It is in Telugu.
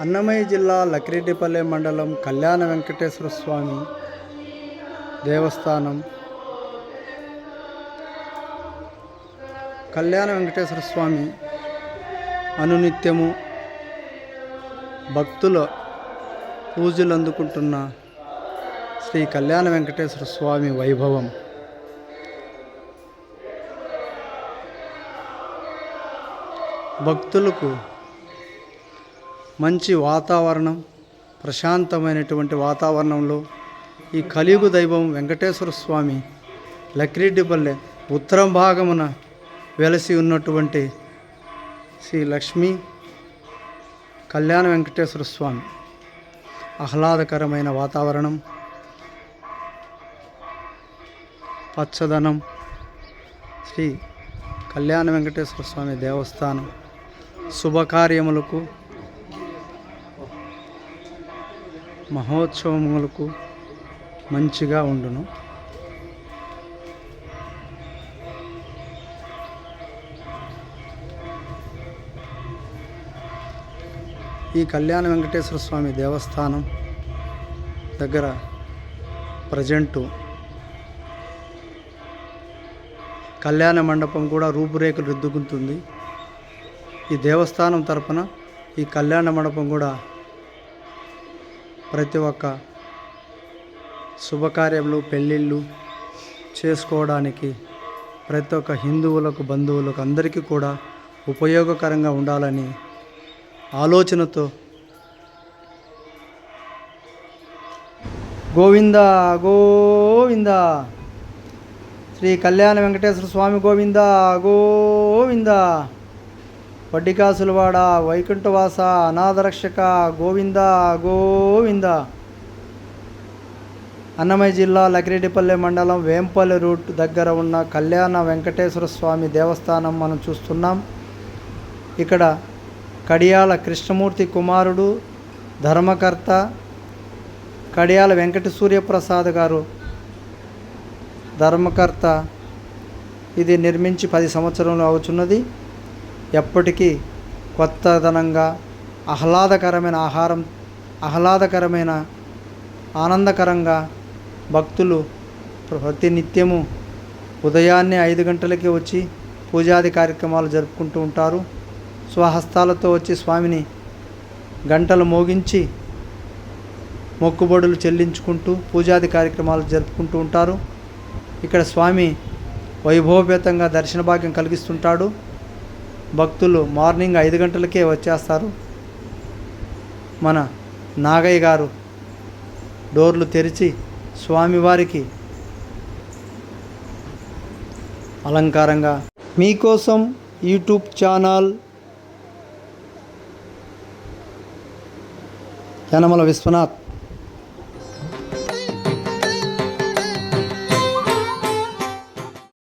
అన్నమయ్య జిల్లా లక్కిరెడ్డిపల్లె మండలం కళ్యాణ వెంకటేశ్వర స్వామి దేవస్థానం. కళ్యాణ వెంకటేశ్వర స్వామి అనునిత్యము భక్తుల పూజలు అందుకుంటున్న శ్రీ కళ్యాణ వెంకటేశ్వర స్వామి వైభవం. భక్తులకు మంచి వాతావరణం, ప్రశాంతమైనటువంటి వాతావరణంలో ఈ కలియుగ దైవం వెంకటేశ్వర స్వామి లక్కిరెడ్డిపల్లె ఉత్తరం భాగమున వెలసి ఉన్నటువంటి శ్రీ లక్ష్మీ కళ్యాణ వెంకటేశ్వర స్వామి ఆహ్లాదకరమైన వాతావరణం, పచ్చదనం, శ్రీ కళ్యాణ వెంకటేశ్వర స్వామి దేవస్థానం శుభకార్యములకు, మహోత్సవములకు మంచిగా ఉండును. ఈ కళ్యాణ వెంకటేశ్వర స్వామి దేవస్థానం దగ్గర ప్రజెంటు కళ్యాణ మండపం కూడా రూపురేఖలు దిద్దుకుంటుంది. ఈ దేవస్థానం తరపున ఈ కళ్యాణ మండపం కూడా ప్రతి ఒక్క శుభకార్యములు, పెళ్ళిళ్ళు చేసుకోవడానికి ప్రతి ఒక్క హిందువులకు, బంధువులకు అందరికీ కూడా ఉపయోగకరంగా ఉండాలని ఆలోచనతో గోవింద గోవింద శ్రీ కళ్యాణ వెంకటేశ్వర స్వామి గోవింద గోవింద, వడ్డికాసులవాడ వైకుంఠవాస అనాథరక్షక గోవింద గోవింద. అన్నమయ్య జిల్లా లక్కిరెడ్డిపల్లె మండలం వేంపల్లి రూట్ దగ్గర ఉన్న కళ్యాణ వెంకటేశ్వర స్వామి దేవస్థానం మనం చూస్తున్నాం. ఇక్కడ కడియాల కృష్ణమూర్తి కుమారుడు, ధర్మకర్త కడియాల వెంకట సూర్యప్రసాద్ గారు ధర్మకర్త. ఇది నిర్మించి 10 సంవత్సరాలు అవుతున్నది. ఎప్పటికీ కొత్తదనంగా ఆహ్లాదకరమైన ఆహారం, ఆహ్లాదకరమైన ఆనందకరంగా భక్తులు ప్రతి నిత్యము ఉదయాన్నే 5 గంటలకి వచ్చి పూజాది కార్యక్రమాలు జరుపుకుంటూ ఉంటారు. స్వహస్తాలతో వచ్చి స్వామిని గంటలు మోగించి మొక్కుబడులు చెల్లించుకుంటూ పూజాది కార్యక్రమాలు జరుపుకుంటూ ఉంటారు. ఇక్కడ స్వామి వైభవపేతంగా దర్శన భాగ్యం కలిగిస్తుంటాడు. భక్తులు మార్నింగ్ 5 గంటలకే వచ్చేస్తారు. మన నాగయ్య గారు డోర్లు తెరిచి స్వామివారికి అలంకారంగా మీకోసం యూట్యూబ్ ఛానల్ యనమల విశ్వనాథ్